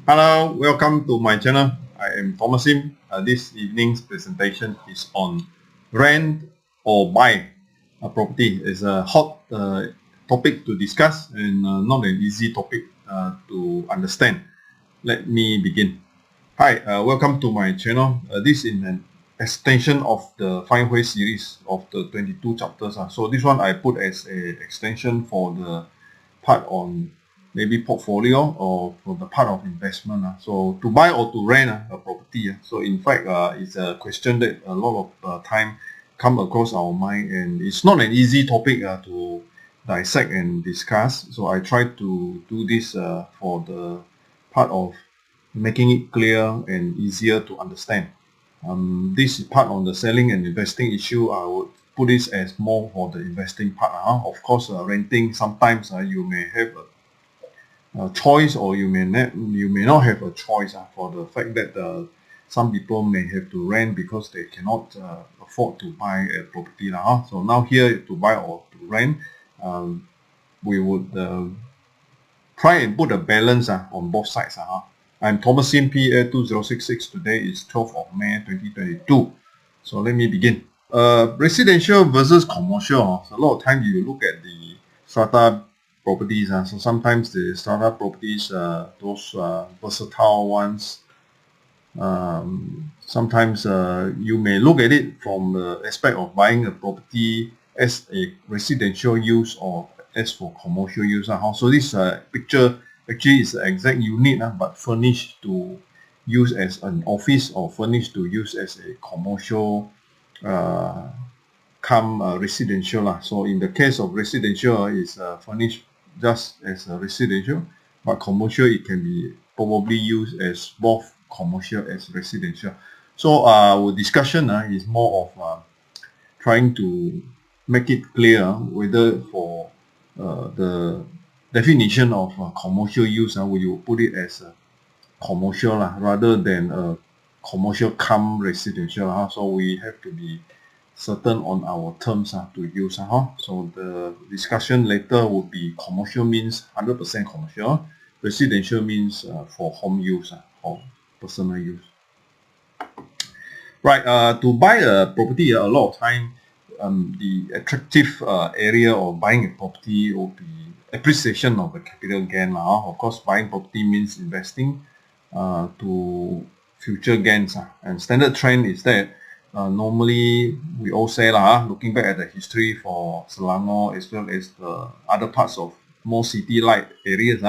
Hello, welcome to my channel. I am Thomas Sim. This evening's presentation is on rent or buy a property. It's a hot topic to discuss and not an easy topic to understand. Let me begin. Hi, welcome to my channel. This is an extension of the findWHERE series of the 22 chapters. So this one I put as an extension for the part on maybe portfolio or for the part of investment. So to buy or to rent a property. So in fact, it's a question that a lot of time come across our mind, and it's not an easy topic to dissect and discuss. So I try to do this for the part of making it clear and easier to understand. This part on the selling and investing issue, I would put this as more for the investing part. Of course, renting, sometimes you may have a choice, or you may not have a choice for the fact that some people may have to rent because they cannot afford to buy a property. So now here, to buy or to rent, we would try and put a balance on both sides. I'm Thomas Sim, PA 2066. Today is 12th of May 2022. So let me begin. Residential versus commercial. So a lot of times you look at the strata properties. So sometimes the strata properties, those versatile ones, sometimes you may look at it from the aspect of buying a property as a residential use or as for commercial use. So this picture actually is the exact unit, but furnished to use as an office or furnished to use as a commercial residential. So in the case of residential, is furnished just as a residential, but commercial, it can be probably used as both commercial as residential. So our discussion is more of trying to make it clear whether for the definition of commercial use, we will put it as a commercial rather than a commercial cum residential. So we have to be certain on our terms to use. So the discussion later would be commercial means 100% commercial, residential means for home use or personal use. Right, to buy a property, a lot of time the attractive area of buying a property will be appreciation of the capital gain. Of course, buying property means investing to future gains. And standard trend is that normally we all say, looking back at the history for Selangor as well as the other parts of more city-like areas,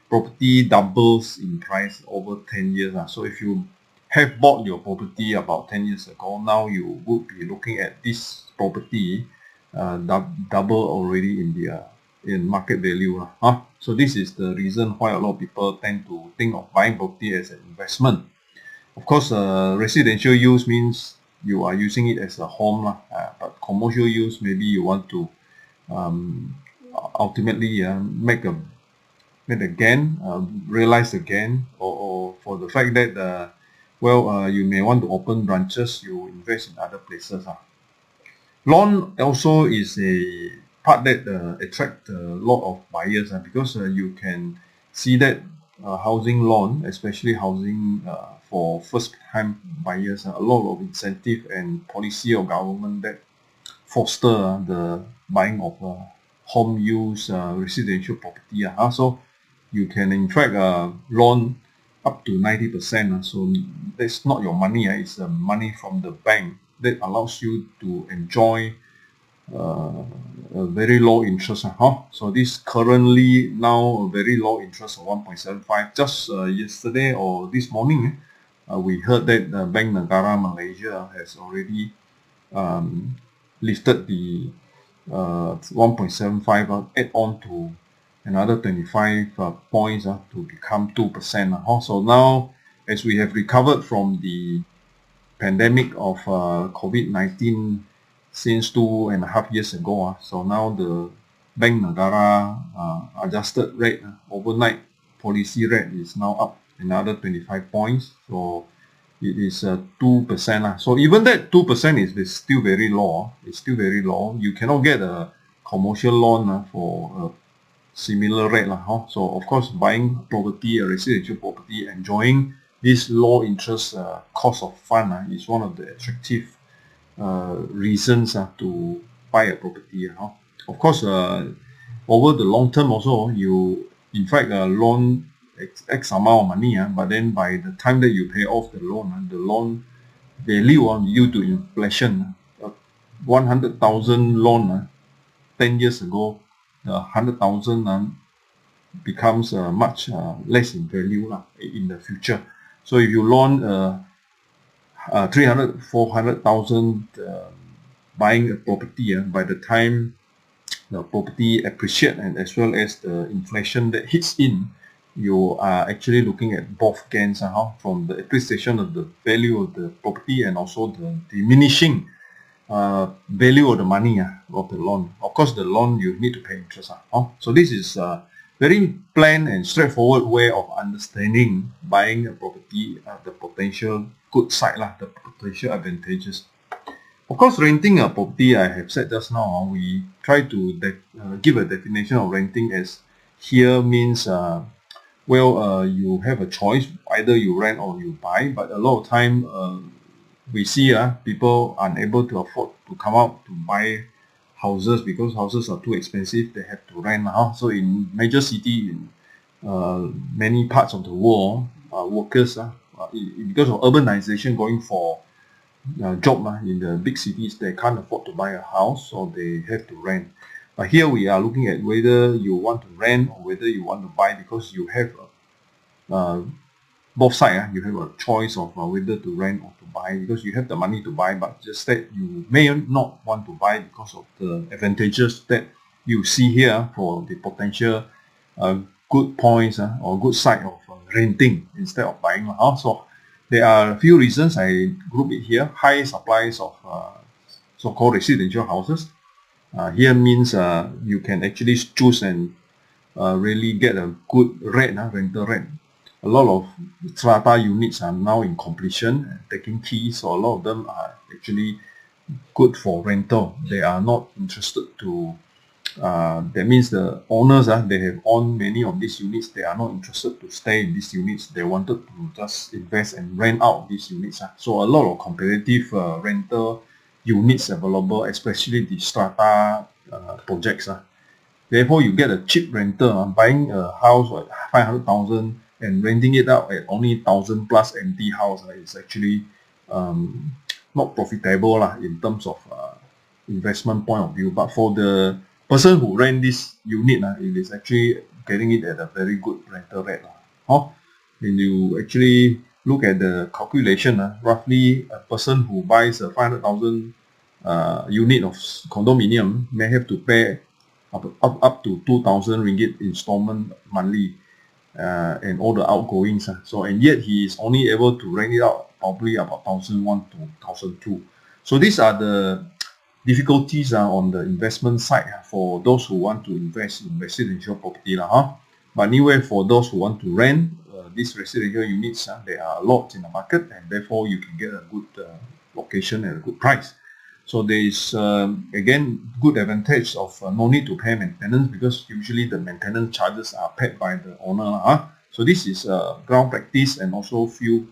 property doubles in price over 10 years. So if you have bought your property about 10 years ago, now you would be looking at this property double already in market value. So this is the reason why a lot of people tend to think of buying property as an investment. Of course, residential use means you are using it as a home, but commercial use, maybe you want to ultimately make a gain, realize the gain, or for the fact that you may want to open branches, you invest in other places. Loan also is a part that attract a lot of buyers, because you can see that housing loan, especially housing for first-time buyers, a lot of incentive and policy of government that foster the buying of home use residential property. So you can in fact loan up to 90%. So that's not your money, it's the money from the bank that allows you to enjoy a very low interest. So this currently now a very low interest of 1.75. Just yesterday or this morning, we heard that Bank Negara Malaysia has already lifted the 1.75 add on to another 25 points to become 2%. So now, as we have recovered from the pandemic of COVID-19 since 2.5 years ago, so now the Bank Negara adjusted rate, overnight policy rate is now up another 25 points. So it is 2%. So even that 2% is still very low. It's still very low. You cannot get a commercial loan for a similar rate. So of course, buying property, a residential property, property, enjoying this low interest cost of fund is one of the attractive reasons to buy a property. Of course, over the long term also, you in fact loan X amount of money, but then by the time that you pay off the loan value due to inflation, 100,000 loan 10 years ago, 100,000 becomes much less in value in the future. So if you loan 300, 400,000 buying a property, by the time the property appreciate and as well as the inflation that hits in, you are actually looking at both gains from the appreciation of the value of the property and also the diminishing value of the money of the loan. Of course, the loan you need to pay interest. So this is a very plain and straightforward way of understanding buying a property, the potential good side, the potential advantages. Of course, renting a property, I have said just now, we try to give a definition of renting as here means you have a choice, either you rent or you buy, but a lot of time we see people unable to afford to come out to buy houses because houses are too expensive, they have to rent. So in major city, in many parts of the world, workers, because of urbanization going for job in the big cities, they can't afford to buy a house, so they have to rent. But here we are looking at whether you want to rent or whether you want to buy, because you have both sides. You have a choice of whether to rent or to buy, because you have the money to buy, but just that you may not want to buy because of the advantages that you see here for the potential good points or good side of renting instead of buying a house. So there are a few reasons I group it here. High supplies of so-called residential houses. Here means you can actually choose and really get a good rate, rental rate. A lot of strata units are now in completion and taking keys, so a lot of them are actually good for rental. They are not interested to, that means the owners, they have owned many of these units, they are not interested to stay in these units. They wanted to just invest and rent out these units. So a lot of competitive rental units available, especially the strata projects. Therefore, you get a cheap rental. Buying a house at 500,000 and renting it out at only 1,000 plus empty house is actually not profitable in terms of investment point of view. But for the person who rent this unit, it is actually getting it at a very good rental rate. When you actually look at the calculation, roughly a person who buys a 500,000 unit of condominium may have to pay up to 2,000 ringgit installment monthly and all the outgoings. So, and yet he is only able to rent it out probably about 1,001 to 1,002. So these are the difficulties on the investment side for those who want to invest in residential property. But anyway, for those who want to rent these residential units, there are a lot in the market, and therefore you can get a good location at a good price. So there is again good advantage of no need to pay maintenance, because usually the maintenance charges are paid by the owner. So this is ground practice, and also few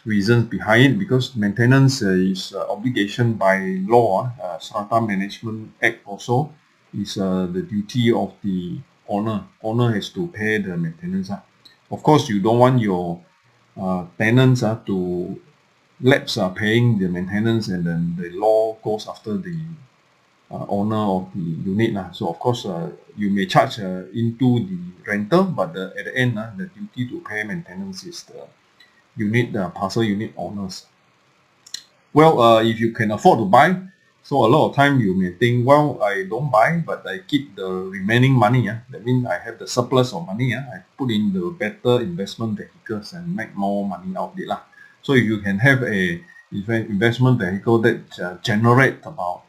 reasons behind it, because maintenance is obligation by law. Strata Management Act also is the duty of the owner. Owner has to pay the maintenance. Of course, you don't want your tenants to lapse paying the maintenance, and then the law goes after the owner of the unit. So of course you may charge into the rental, but at the end the duty to pay maintenance is the unit, the parcel unit owners. Well, if you can afford to buy, so a lot of time you may think, well, I don't buy, but I keep the remaining money. That means I have the surplus of money. I put in the better investment vehicles and make more money out of it. So if you can have a investment vehicle that generate about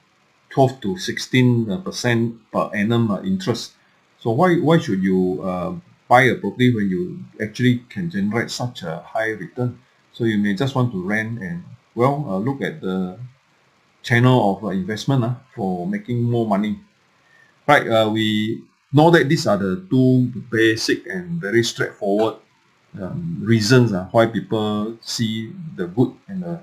12 to 16% per annum interest, so why should you buy a property when you actually can generate such a high return? So you may just want to rent and look at the channel of investment for making more money. Right, we know that these are the two basic and very straightforward reasons why people see the good and the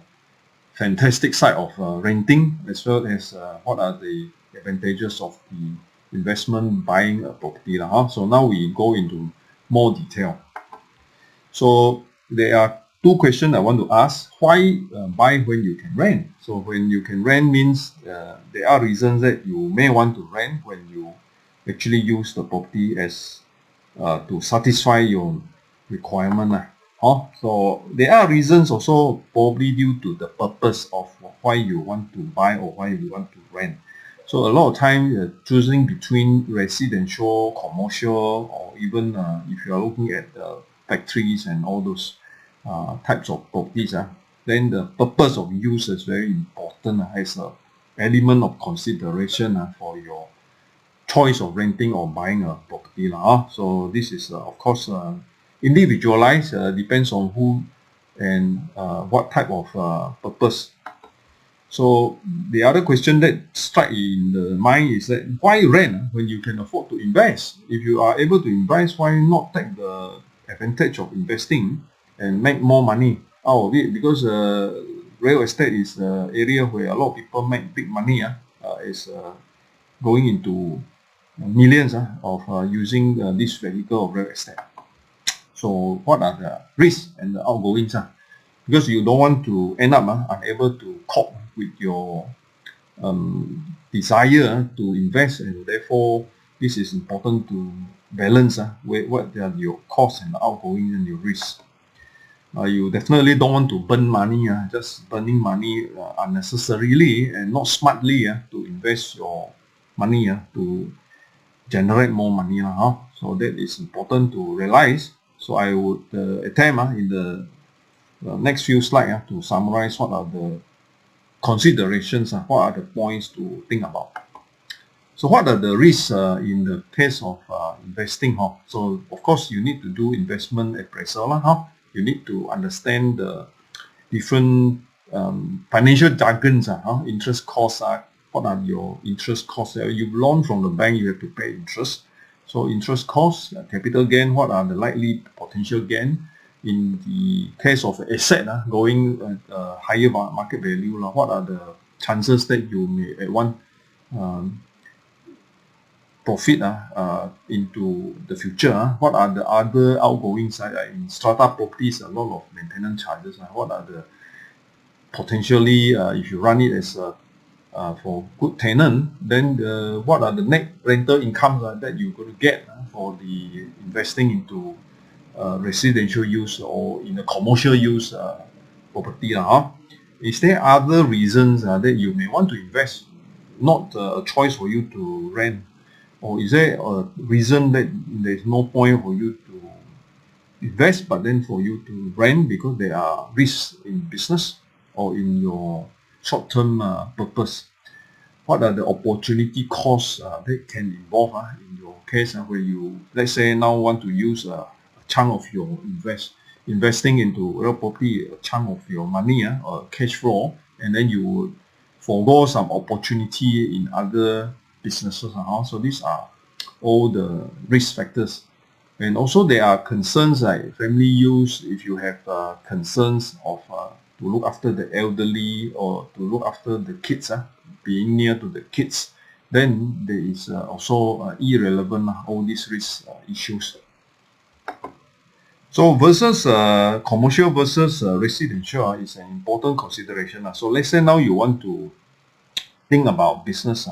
fantastic side of renting, as well as what are the advantages of the investment buying a property. So now we go into more detail. So there are two questions I want to ask. Why buy when you can rent? So when you can rent means there are reasons that you may want to rent when you actually use the property as to satisfy your requirement. So there are reasons also probably due to the purpose of why you want to buy or why you want to rent. So a lot of time choosing between residential, commercial, or even if you are looking at factories and all those types of properties, then the purpose of use is very important as an element of consideration for your choice of renting or buying a property. So this is of course individualized, depends on who and what type of purpose. So the other question that strike in the mind is that why rent when you can afford to invest? If you are able to invest, why not take the advantage of investing and make more money out of it? Because real estate is the area where a lot of people make big money. Is going into millions of using this vehicle of real estate. So what are the risks and the outgoings? Because you don't want to end up unable to cope with your desire to invest, and therefore this is important to balance what are your costs and outgoing and your risks. You definitely don't want to burn money, just burning money unnecessarily and not smartly to invest your money to generate more money. So that is important to realize. So I would attempt in the next few slides to summarize what are the considerations, what are the points to think about. So what are the risks in the case of investing? So of course you need to do investment appraisal. You need to understand the different financial jargons, interest costs, what are your interest costs? You loan from the bank, you have to pay interest. So interest costs, capital gain, what are the likely potential gain? In the case of asset going at higher market value, what are the chances that you may at one profit into the future? What are the other outgoings? In strata properties, a lot of maintenance charges. What are the potentially, if you run it as for good tenant, then what are the net rental incomes that you're going to get for the investing into residential use or in a commercial use property. Is there other reasons that you may want to invest, not a choice for you to rent? Or is there a reason that there's no point for you to invest but then for you to rent because there are risks in business or in your short-term purpose? What are the opportunity costs that can involve in your case where you, let's say, now want to use a chunk of your investing into real property, a chunk of your money or cash flow, and then you would forego some opportunity in other businesses. So these are all the risk factors. And also there are concerns like family use. If you have concerns of to look after the elderly or to look after the kids, being near to the kids, then there is also irrelevant all these risk issues. So versus commercial versus residential is an important consideration. So let's say now you want to think about business,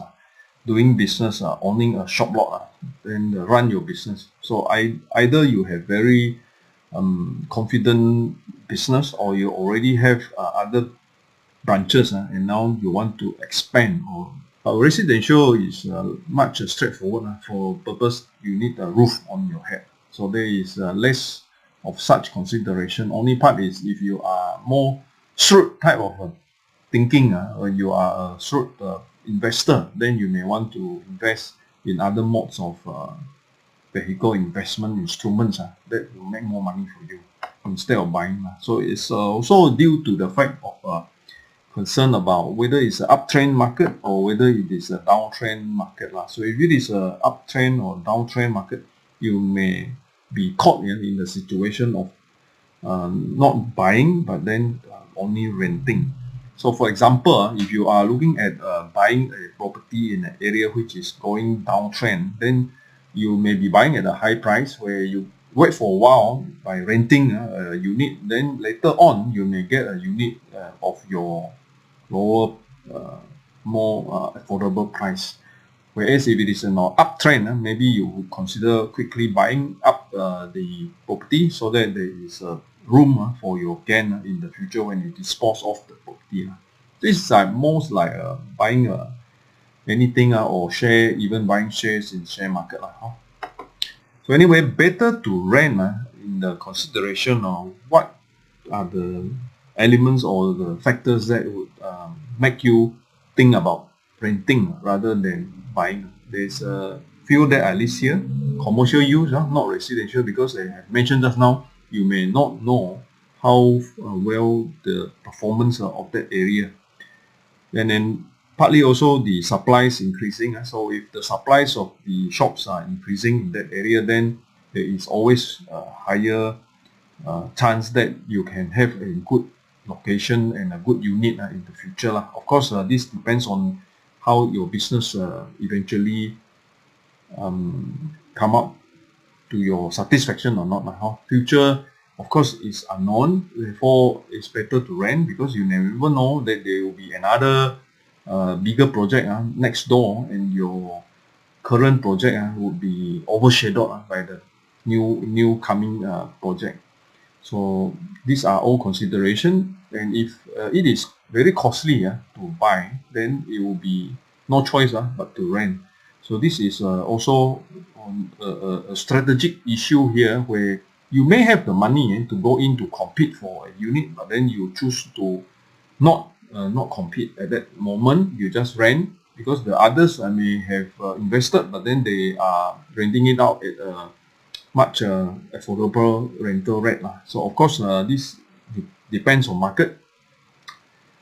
doing business, owning a shop lot, then run your business. So either you have very confident business, or you already have other branches and now you want to expand. Or residential is much straightforward. For purpose, you need a roof on your head, so there is less of such consideration. Only part is if you are more shrewd type of thinking, or you are a shrewd investor, then you may want to invest in other modes of vehicle investment instruments that will make more money for you instead of buying. So it's also due to the fact of concern about whether it's an uptrend market or whether it is a downtrend market. So if it is an uptrend or downtrend market, you may be caught in the situation of not buying but then only renting. So for example, if you are looking at buying a property in an area which is going downtrend, then you may be buying at a high price where you wait for a while by renting a unit, then later on you may get a unit of your lower, more affordable price. Whereas if it is an uptrend, maybe you would consider quickly buying up the property so that there is room for your gain in the future when you dispose of the property. This is most like buying anything or share, even buying shares in share market. So anyway, better to rent in the consideration of what are the elements or the factors that would make you think about renting rather than buying. There's a few that I list here. Commercial use, not residential, because I have mentioned just now, you may not know how well the performance of that area. And then partly also the supply is increasing. So if the supplies of the shops are increasing in that area, then there is always a higher chance that you can have a good location and a good unit in the future. Of course, this depends on how your business eventually come up to your satisfaction or not. How future, of course, is unknown. Therefore, it's better to rent because you never know that there will be another bigger project next door, and your current project would be overshadowed by the new coming project. So these are all consideration, and if it is very costly to buy, then it will be no choice but to rent. So this is also a strategic issue here, where you may have the money to go in to compete for a unit, but then you choose to not compete at that moment. You just rent because the others may have invested, but then they are renting it out at a much affordable rental rate. So of course, this depends on market.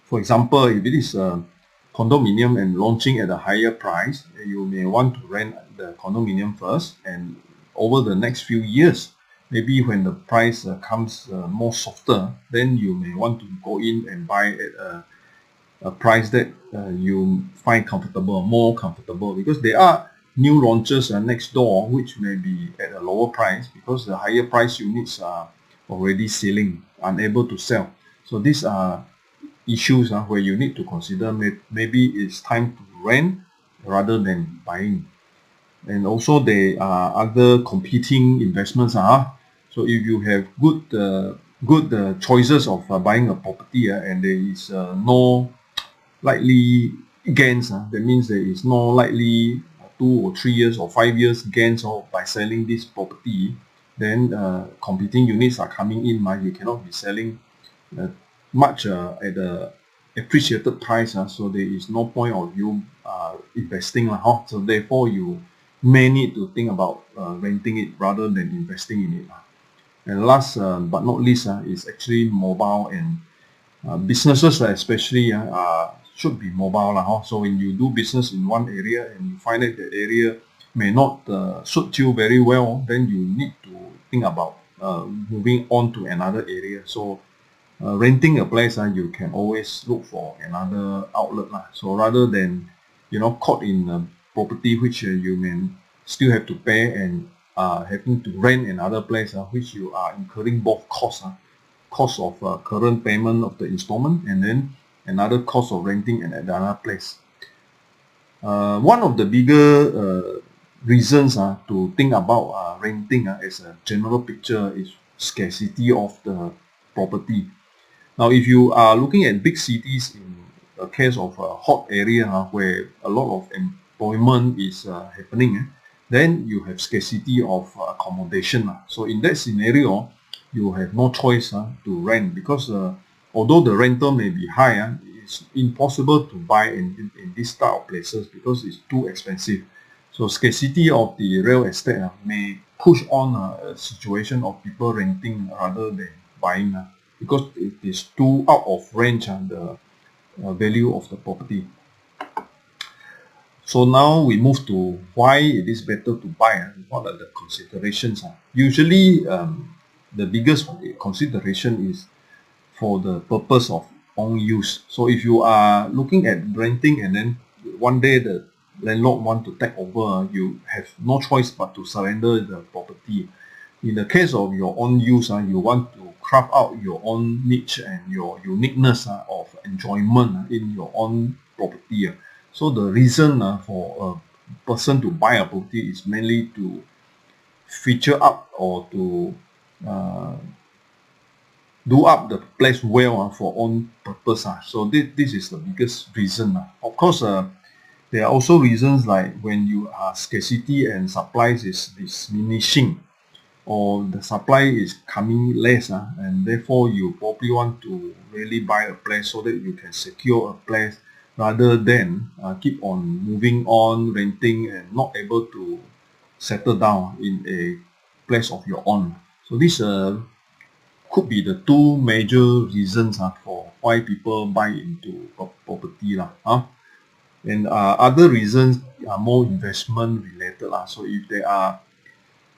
For example, if it is a condominium and launching at a higher price, you may want to rent the condominium first, and over the next few years, maybe when the price comes more softer, then you may want to go in and buy at a price that you find comfortable, more comfortable, because there are new launches next door which may be at a lower price because the higher price units are already selling, unable to sell. So these are issues where you need to consider maybe it's time to rent rather than buying. And also there are other competing investments. So if you have good choices of buying a property and there is no likely gains, that means there is no likely 2 or 3 years or 5 years gains by selling this property, then competing units are coming in. You cannot be selling much at the appreciated price, so there is no point of you investing. So therefore you may need to think about renting it rather than investing in it. And last but not least is actually mobile, and businesses especially should be mobile. So when you do business in one area and you find that the area may not suit you very well, then you need to think about moving on to another area. So renting a place, you can always look for another outlet. So rather than caught in a property which you may still have to pay, and having to rent another place which you are incurring both costs, cost of current payment of the installment, and then another cost of renting at another place. One of the bigger reasons to think about renting as a general picture is scarcity of the property. Now, if you are looking at big cities, in a case of a hot area where a lot of employment is happening, then you have scarcity of accommodation. So in that scenario, you have no choice to rent, because although the rental may be high, it's impossible to buy in this type of places because it's too expensive. So scarcity of the real estate may push on a situation of people renting rather than buying, because it is too out of range the value of the property. So now we move to why it is better to buy. What are the considerations? Usually the biggest consideration is for the purpose of own use. So if you are looking at renting and then one day the landlord want to take over, you have no choice but to surrender the property. In the case of your own use, you want to craft out your own niche and your uniqueness of enjoyment in your own property. So the reason for a person to buy a property is mainly to feature up or to uh, do up the place well for own purpose. So this is the biggest reason. Of course, there are also reasons like when you are scarcity and supplies is diminishing, or the supply is coming less, and therefore you probably want to really buy a place so that you can secure a place rather than keep on moving on renting and not able to settle down in a place of your own. So this could be the two major reasons for why people buy into property and other reasons are more investment related so if there are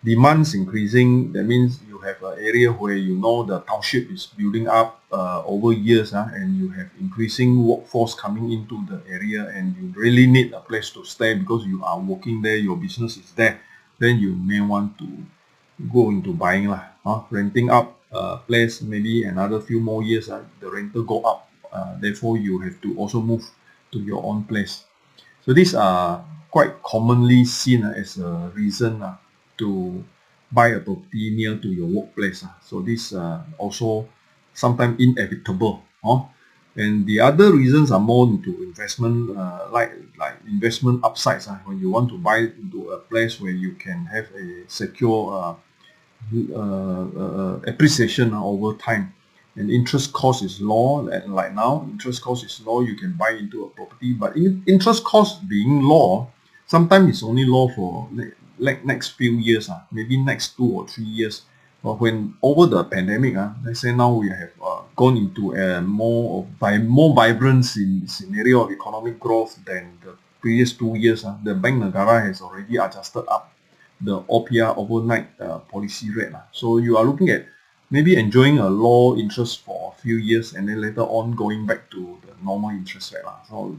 demands increasing, that means you have an area where you know the township is building up over years and you have increasing workforce coming into the area and you really need a place to stay because you are working there, your business is there, then you may want to go into buying renting up a place maybe another few more years the rental go up, therefore you have to also move to your own place. So these are quite commonly seen as a reason to buy a property near to your workplace. So this also sometimes inevitable. And the other reasons are more into investment, like investment upsides. When you want to buy into a place where you can have a secure appreciation over time, and interest cost is low, and like now interest cost is low, you can buy into a property. But interest cost being low, sometimes it's only low for like next few years, maybe next 2 or 3 years. But when over the pandemic, let's say now we have gone into a more vibrant scenario of economic growth than the previous 2 years. The Bank Negara has already adjusted up the OPR overnight policy rate. So you are looking at maybe enjoying a low interest for a few years and then later on going back to the normal interest rate. So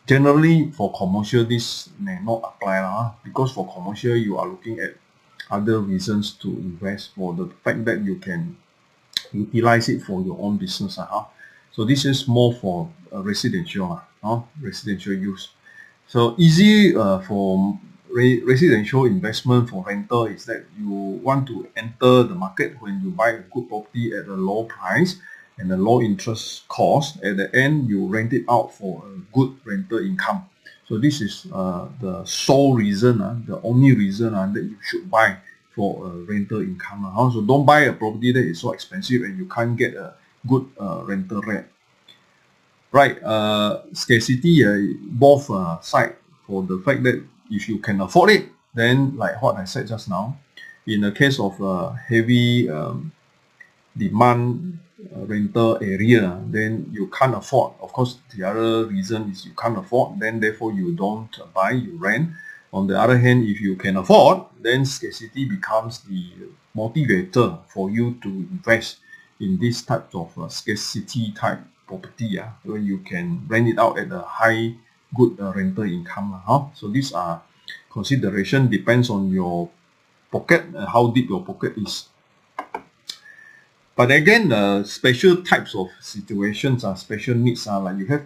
generally for commercial this may not apply because for commercial you are looking at other reasons to invest for the fact that you can utilize it for your own business. So this is more for residential use. So easy for residential investment for rental is that you want to enter the market when you buy a good property at a low price and a low interest cost. At the end, you rent it out for a good rental income. So this is the sole reason, the only reason that you should buy for a rental income. So don't buy a property that is so expensive and you can't get a good rental rate. Right, scarcity, both side for the fact that if you can afford it, then like what I said just now, in the case of heavy demand rental area, then you can't afford. Of course, the other reason is you can't afford, then therefore you don't buy, you rent. On the other hand, if you can afford, then scarcity becomes the motivator for you to invest in this type of scarcity type property, where you can rent it out at a high good rental income. So these are consideration, depends on your pocket, how deep your pocket is. But again, special types of situations are special needs, like you have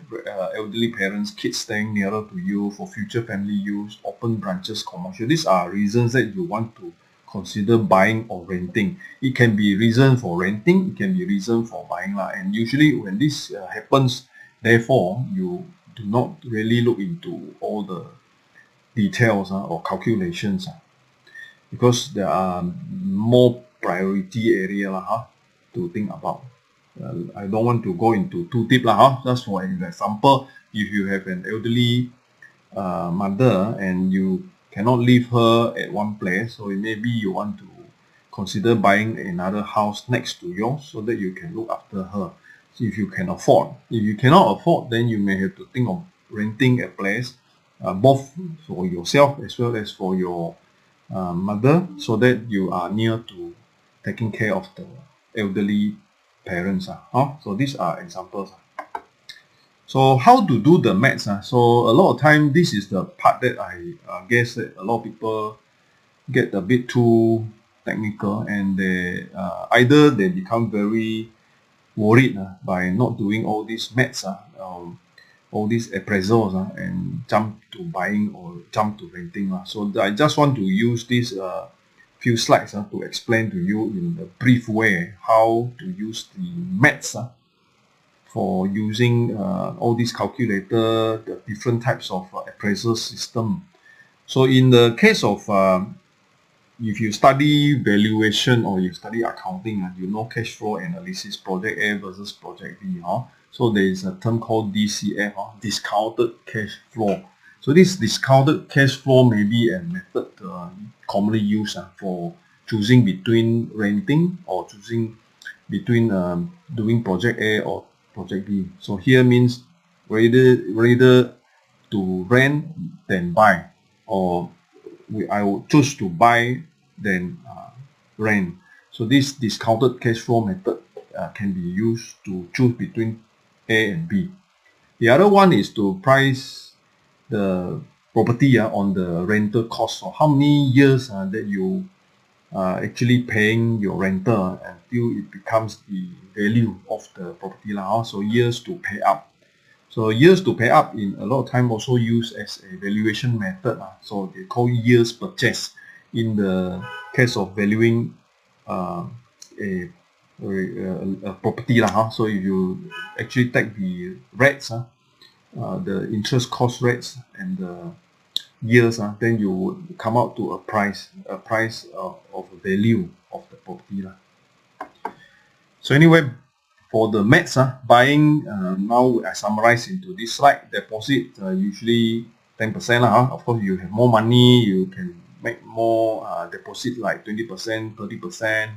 elderly parents, kids staying nearer to you for future family use, open branches, commercial. These are reasons that you want to consider buying or renting. It can be reason for renting, it can be reason for buying, and usually when this happens, therefore you do not really look into all the details or calculations, because there are more priority area to think about. I don't want to go into too deep just for an example, if you have an elderly mother and you cannot leave her at one place, so maybe you want to consider buying another house next to yours so that you can look after her. So if you can afford. If you cannot afford, then you may have to think of renting a place, both for yourself as well as for your mother, so that you are near to taking care of the elderly parents. So these are examples. So how to do the maths? So a lot of time, this is the part that I guess that a lot of people get a bit too technical, and they either they become very worried by not doing all these maths, all these appraisals, and jump to buying or jump to renting. So I just want to use this few slides to explain to you in a brief way how to use the maths for using all these calculator, the different types of appraisal system. So in the case of if you study valuation or you study accounting, you know cash flow analysis, project A versus project B. So there is a term called DCF, discounted cash flow. So this discounted cash flow may be a method commonly used for choosing between renting or choosing between doing project A or project B. So here means rather to rent than buy, or I would choose to buy than rent. So this discounted cash flow method can be used to choose between A and B. The other one is to price the property on the rental cost. So how many years that you actually paying your rental until it becomes the value of the property. So years to pay up. So years to pay up in a lot of time also used as a valuation method. So they call years purchase in the case of valuing a property. So if you actually take the rates, the interest cost rates and the years, then you would come out to a price of value of the property. So anyway, for the maths, buying, now I summarize into this slide. Deposit usually 10%. Of course, you have more money, you can make more deposit like 20%, 30%.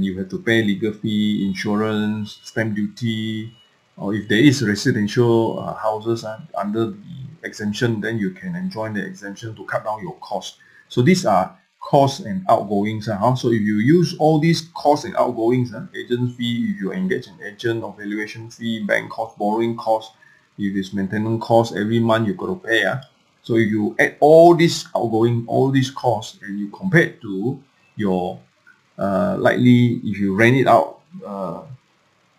You have to pay legal fee, insurance, stamp duty, or if there is residential houses under the exemption, then you can enjoy the exemption to cut down your cost. So these are costs and outgoings. So if you use all these costs and outgoings, agent fee, if you engage an agent, or valuation fee, bank cost, borrowing cost, if it's maintenance cost, every month you got to pay. So if you add all these outgoing, all these costs, and you compare it to your likely, if you rent it out,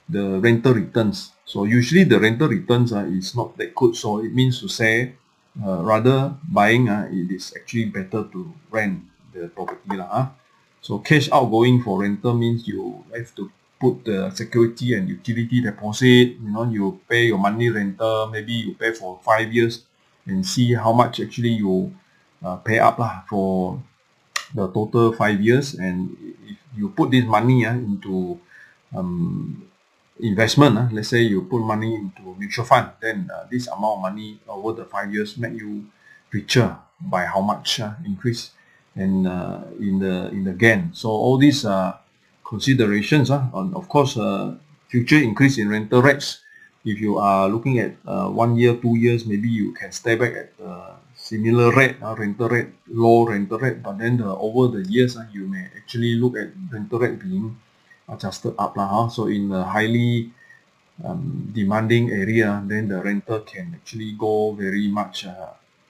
the rental returns. So usually the rental returns is not that good. So it means to say rather buying, it is actually better to rent the property. So cash outgoing for rental means you have to put the security and utility deposit. You pay your monthly rental, maybe you pay for 5 years and see how much actually you pay up for the total 5 years. And if you put this money into investment, let's say you put money into mutual fund, then this amount of money over the 5 years make you richer by how much increase and in the gain. So all these considerations, and of course future increase in rental rates. If you are looking at 1 year, 2 years, maybe you can stay back at similar rate, rental rate, low rental rate, but then over the years you may actually look at rental rate being adjusted up. So in a highly demanding area, then the rental can actually go very much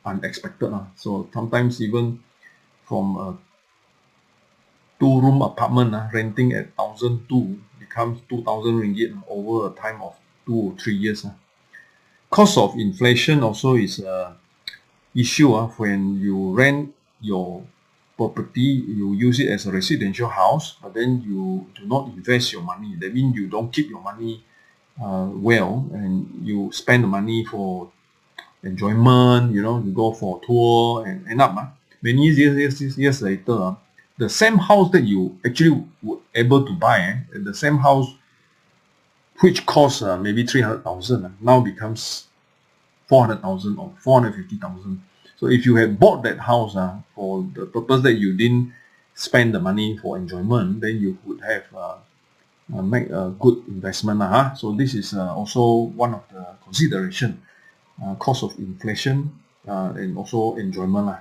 unexpected. So sometimes even from a 2-room apartment, renting at 1,200 becomes 2,000 ringgit over a time of 2 or 3 years. Cost of inflation also is a issue. When you rent your property, you use it as a residential house, but then you do not invest your money. That means you don't keep your money well, and you spend the money for enjoyment, you go for a tour and end up many years later, the same house that you actually were able to buy, the same house which costs maybe 300,000 now becomes 400,000 or 450,000. So if you had bought that house for the purpose that you didn't spend the money for enjoyment, then you would have make a good investment. So this is also one of the consideration, cost of inflation and also enjoyment.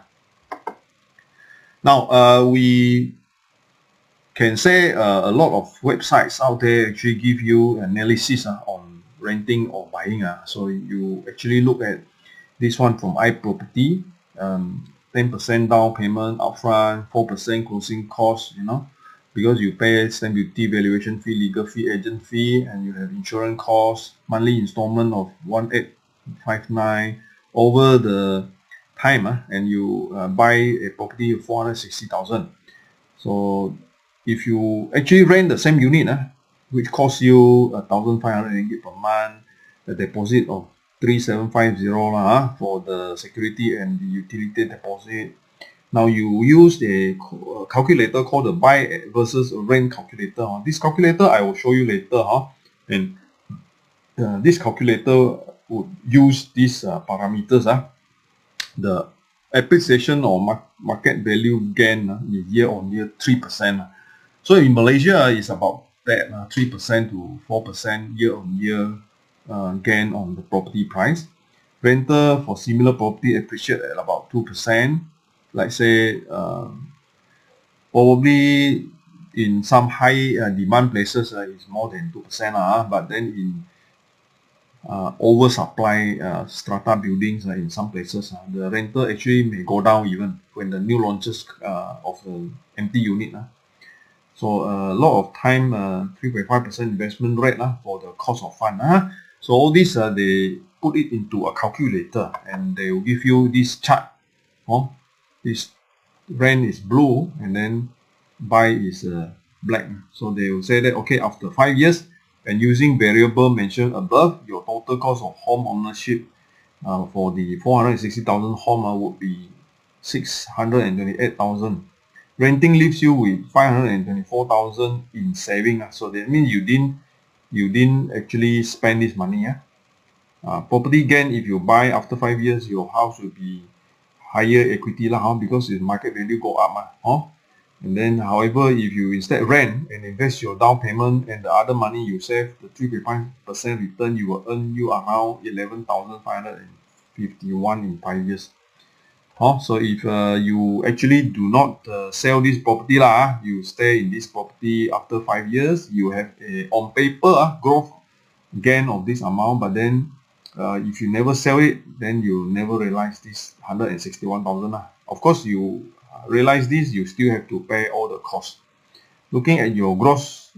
Now we can say a lot of websites out there actually give you analysis on renting or buying. So you actually look at this one from iProperty, 10% down payment upfront, 4% closing cost, because you pay stamp duty, valuation fee, legal fee, agent fee, and you have insurance costs, monthly installment of 1859 over the time, and you buy a property of 460,000. So if you actually rent the same unit, which costs you 1,500 ringgit per month, a deposit of 3750 for the security and the utility deposit. Now you use a calculator called the buy versus rent calculator. This calculator I will show you later. And this calculator would use these parameters. The appreciation or market value gain is year on year 3%. So in Malaysia, it's about that 3% to 4% year on year gain on the property price. Rental for similar property appreciate at about 2%. Like say, probably in some high demand places it's more than 2%, but then in oversupply strata buildings in some places, the rental actually may go down even when the new launches of the empty unit. So a lot of time 3.5% investment rate for the cost of fund. So all this they put it into a calculator and they will give you this chart. This rent is blue and then buy is black. So they will say that okay, after 5 years and using variable mentioned above, your total cost of home ownership for the 460,000 home would be 628,000. Renting leaves you with 524,000 in saving. So that means you didn't actually spend this money. Property gain, if you buy after 5 years, your house will be higher equity because its market value go up. And then however, if you instead rent and invest your down payment and the other money you save, the 3.5% return, you will earn you around 11,551 in 5 years. So if you actually do not sell this property you stay in this property after 5 years, you have a on paper growth gain of this amount, but then if you never sell it, then you never realize this 161,000. Of course, you realize this, you still have to pay all the costs. Looking at your gross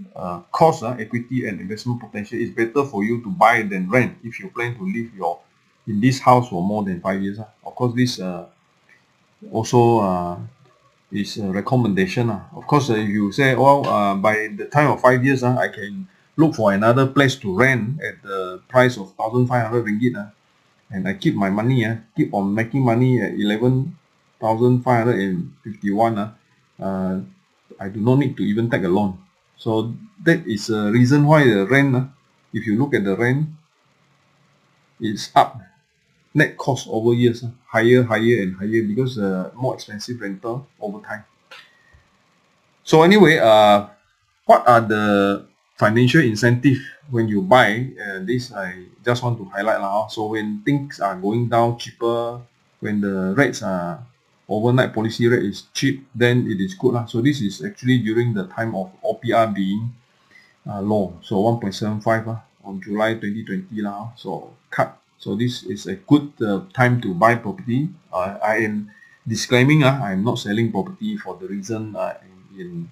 cost, equity and investment potential, is better for you to buy than rent if you plan to live in this house for more than 5 years. Of course, this also is a recommendation. Of course, if you say, well, by the time of 5 years, I can look for another place to rent at the price of 1,500 ringgit, and I keep my money, keep on making money at 11,551. I do not need to even take a loan. So that is a reason why the rent, if you look at the rent, it's up. Net cost over years, higher and higher because more expensive rental over time. So anyway, what are the financial incentive when you buy? This I just want to highlight. So when things are going down cheaper, when the rates are overnight policy rate is cheap, then it is good. So this is actually during the time of OPR being low. So 1.75 on July 2020. So cut. So this is a good time to buy property. I am disclaiming I'm not selling property for the reason in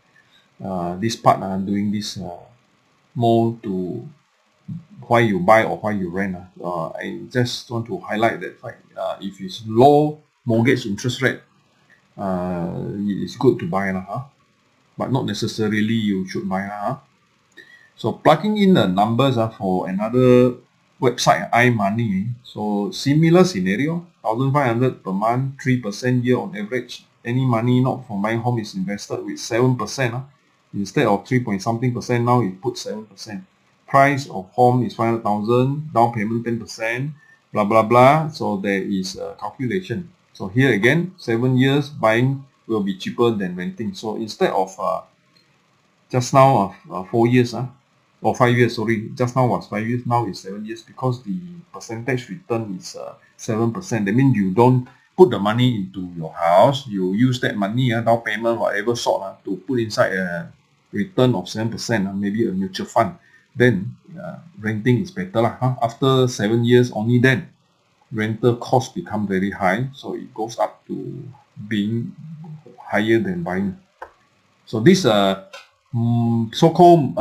this part I'm doing this more to why you buy or why you rent. I just want to highlight that fact. If it's low mortgage interest rate, it's good to buy, but not necessarily you should buy. So plugging in the numbers for another website, iMoney. So similar scenario, 1,500 per month, 3% year on average. Any money not from buying home is invested with 7%. Instead of 3.something%, now it put 7%. Price of home is 500,000, down payment 10%, blah blah blah. So there is a calculation. So here again, 7 years buying will be cheaper than renting. So instead of just now 4 years, or 5 years, sorry, just now was 5 years, now it's 7 years, because the percentage return is 7%. That means you don't put the money into your house, you use that money, down payment, whatever sort, to put inside return of 7%, maybe a mutual fund, then renting is better lah. After 7 years, only then rental cost become very high, so it goes up to being higher than buying. So these so-called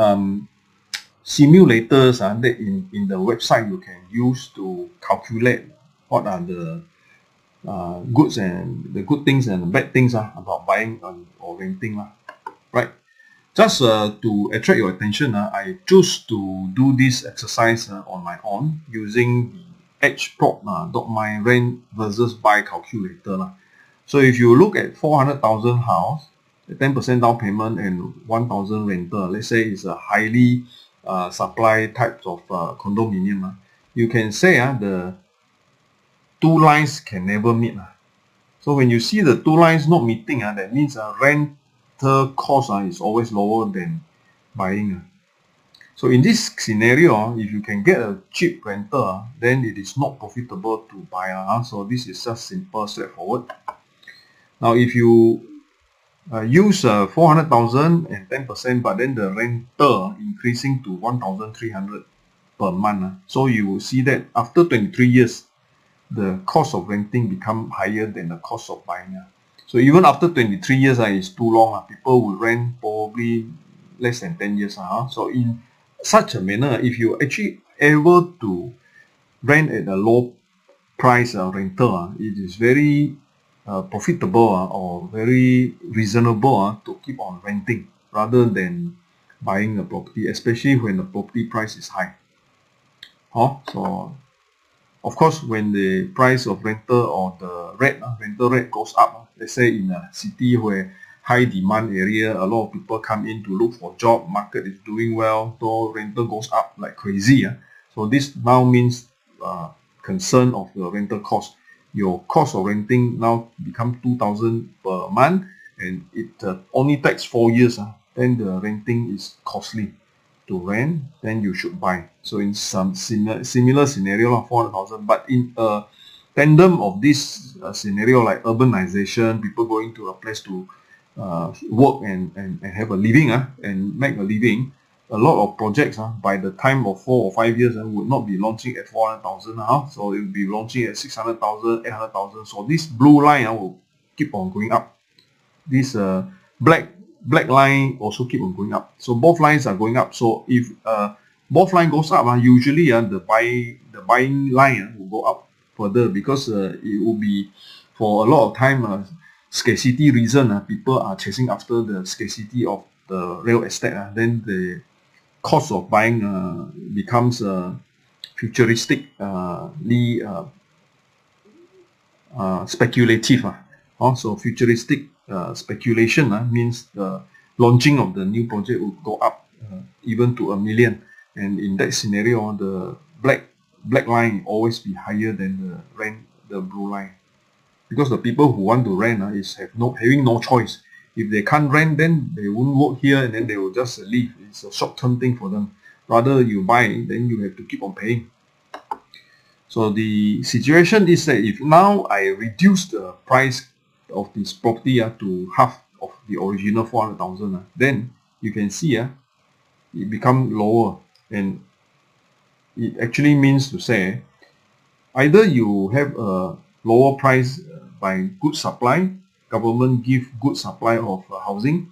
simulators that in the website you can use to calculate what are the goods and the good things and the bad things about buying or renting right. Just to attract your attention, I choose to do this exercise on my own using the edgeprop.my rent versus buy calculator. So if you look at 400,000 house, 10% down payment and 1,000 rental, let's say it's a highly supply types of condominium, you can say the two lines can never meet. So when you see the two lines not meeting, that means rental cost is always lower than buying. So in this scenario, if you can get a cheap rental, then it is not profitable to buy. So this is just simple, straightforward. Now if you use 400,000 and 10%, but then the rental increasing to 1,300 per month, so you will see that after 23 years, the cost of renting become higher than the cost of buying. So even after 23 years, it's too long. People will rent probably less than 10 years. So in such a manner, if you actually able to rent at a low price rental, it is very profitable or very reasonable to keep on renting rather than buying a property, especially when the property price is high. So of course, when the price of rental or the rental rate goes up, let's say in a city where high demand area, a lot of people come in to look for job, market is doing well, so rental goes up like crazy. So this now means concern of the rental cost. Your cost of renting now become 2,000 per month, and it only takes 4 years. Then the renting is costly to rent, then you should buy. So in some similar scenario, 400,000. But in a tandem of this scenario, like urbanization, people going to a place to work and have a living and make a living, a lot of projects by the time of 4 or 5 years would not be launching at 400,000. So it will be launching at 600,000, 800,000. So this blue line will keep on going up. This black line also keep on going up. So both lines are going up. So if both line goes up, usually the buying line will go up further, because it will be for a lot of time scarcity reason. People are chasing after the scarcity of the real estate. Then the cost of buying becomes futuristic, speculative. So futuristic speculation means the launching of the new project will go up even to 1 million, and in that scenario the black line always be higher than the blue line, because the people who want to rent is having no choice. If they can't rent, then they won't work here and then they will just leave. It's a short-term thing for them. Rather you buy, then you have to keep on paying. So the situation is that if now I reduce the price of this property to half of the original 400,000, then you can see it become lower, and it actually means to say either you have a lower price by good supply, government give good supply of housing,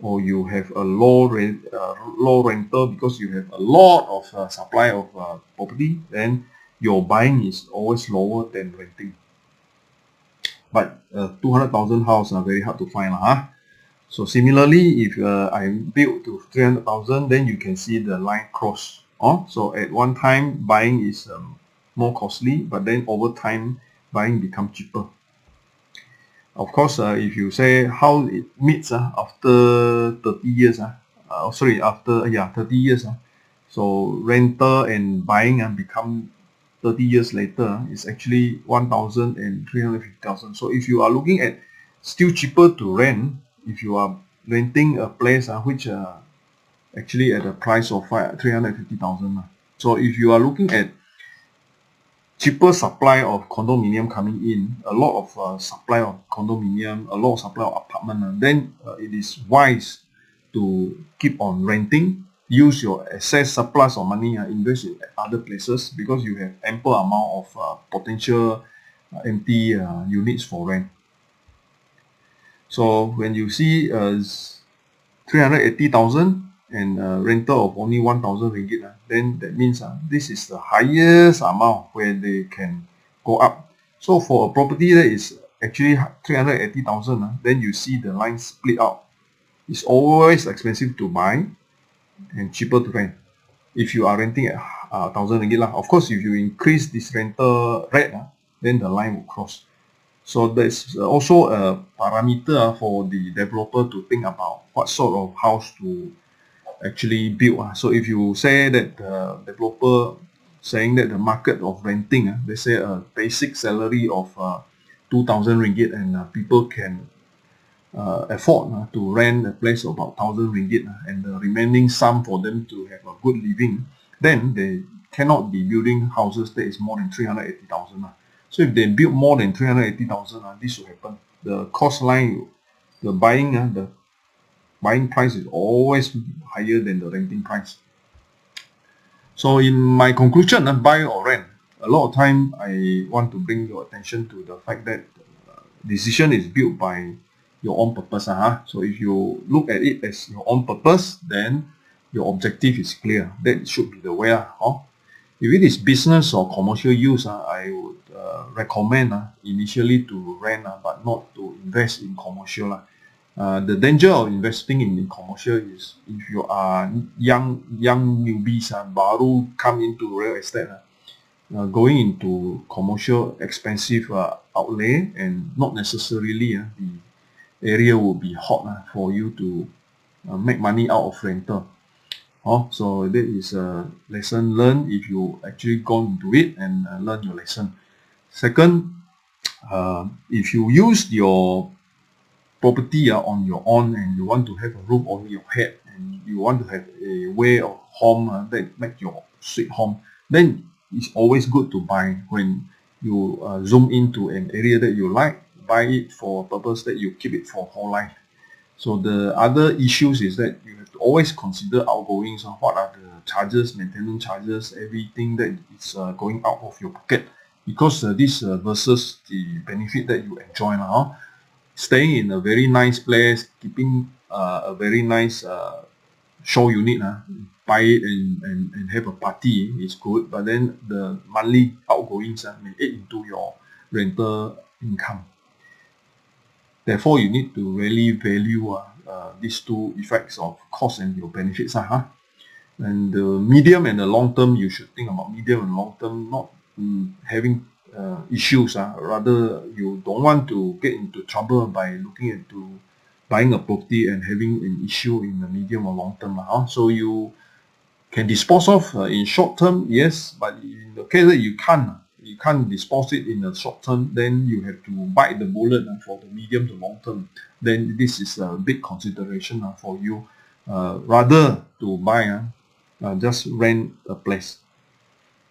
or you have a low rental because you have a lot of supply of property, then your buying is always lower than renting. But 200,000 house are very hard to find. So similarly, if I build to 300,000, then you can see the line cross. So at one time, buying is more costly, but then over time, buying becomes cheaper. Of course, if you say how it meets after 30 years, after 30 years, so rental and buying become 30 years later is actually 1,000 and 350,000. So if you are looking at still cheaper to rent, if you are renting a place which actually at a price of 350,000. So if you are looking at cheaper supply of condominium coming in, a lot of supply of condominium, a lot of supply of apartment, then it is wise to keep on renting, use your excess surplus of money, invest in other places, because you have ample amount of potential empty units for rent. So when you see 380,000 and rental of only 1,000 ringgit, then that means this is the highest amount where they can go up. So for a property that is actually 380,000, then you see the line split out. It's always expensive to buy and cheaper to rent. If you are renting at 1,000 ringgit, of course, if you increase this rental rate, then the line will cross. So there's also a parameter for the developer to think about what sort of house to actually build. So if you say that the developer saying that the market of renting, they say a basic salary of 2,000 ringgit and people can afford to rent a place of about 1,000 ringgit and the remaining sum for them to have a good living, then they cannot be building houses that is more than 380,000. So if they build more than 380,000, this will happen. The cost line, the buying price is always higher than the renting price. So in my conclusion, buy or rent, a lot of time I want to bring your attention to the fact that decision is built by your own purpose. So if you look at it as your own purpose, then your objective is clear. That should be the way. If it is business or commercial use, I would recommend initially to rent, but not to invest in commercial. The danger of investing in commercial is if you are young newbies, baru come into real estate, going into commercial expensive outlay, and not necessarily the area will be hot for you to make money out of rental. So that is a lesson learned if you actually gone into it and learn your lesson. Second, if you use your property on your own and you want to have a roof over your head and you want to have a way of home that make your sweet home, then it's always good to buy. When you zoom into an area that you like, buy it for a purpose that you keep it for whole life. So the other issues is that you have to always consider outgoings. What are the charges, maintenance charges, everything that is going out of your pocket, because this versus the benefit that you enjoy now. Staying in a very nice place, keeping a very nice show unit, buy it and have a party is good, but then the monthly outgoings may add into your rental income. Therefore, you need to really value these two effects of cost and your benefits. And the medium and the long term, you should think about medium and long term, not having issues. Rather, you don't want to get into trouble by looking into buying a property and having an issue in the medium or long term. So you can dispose of in short term, yes, but in the case that you can't dispose it in the short term, then you have to bite the bullet for the medium to long term. Then this is a big consideration for you. Rather to buy, just rent a place.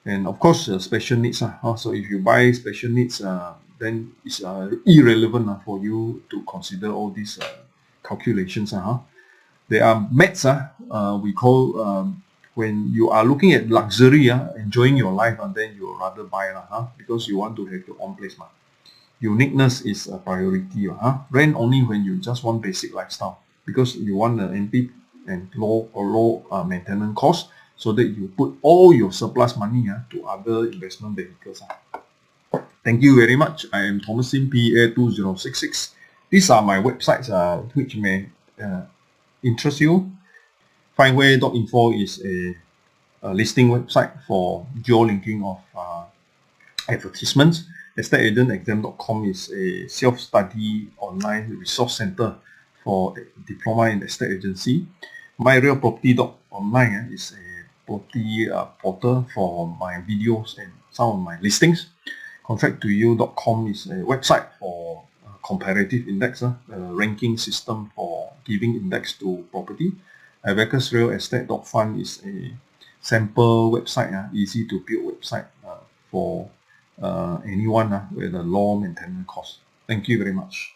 And of course, special needs. So if you buy special needs, then it's irrelevant for you to consider all these calculations. There are maths we call when you are looking at luxury, enjoying your life, then you will rather buy because you want to have your own place. Uniqueness is a priority. Rent only when you just want basic lifestyle, because you want an empty and low maintenance cost, so that you put all your surplus money to other investment vehicles. Thank you very much. I am Thomas Sim, PA 2066. These are my websites which may interest you. findWHERE.info is a listing website for geo-linking of advertisements. estateagentexam.com is a self-study online resource center for diploma in estate agency. myrealproperty.online is a property portal for my videos and some of my listings. contracttoyou.com is a website for comparative index, a ranking system for giving index to property. abacusrealestate.fund is a sample website, easy to build website for anyone with a low maintenance cost. Thank you very much.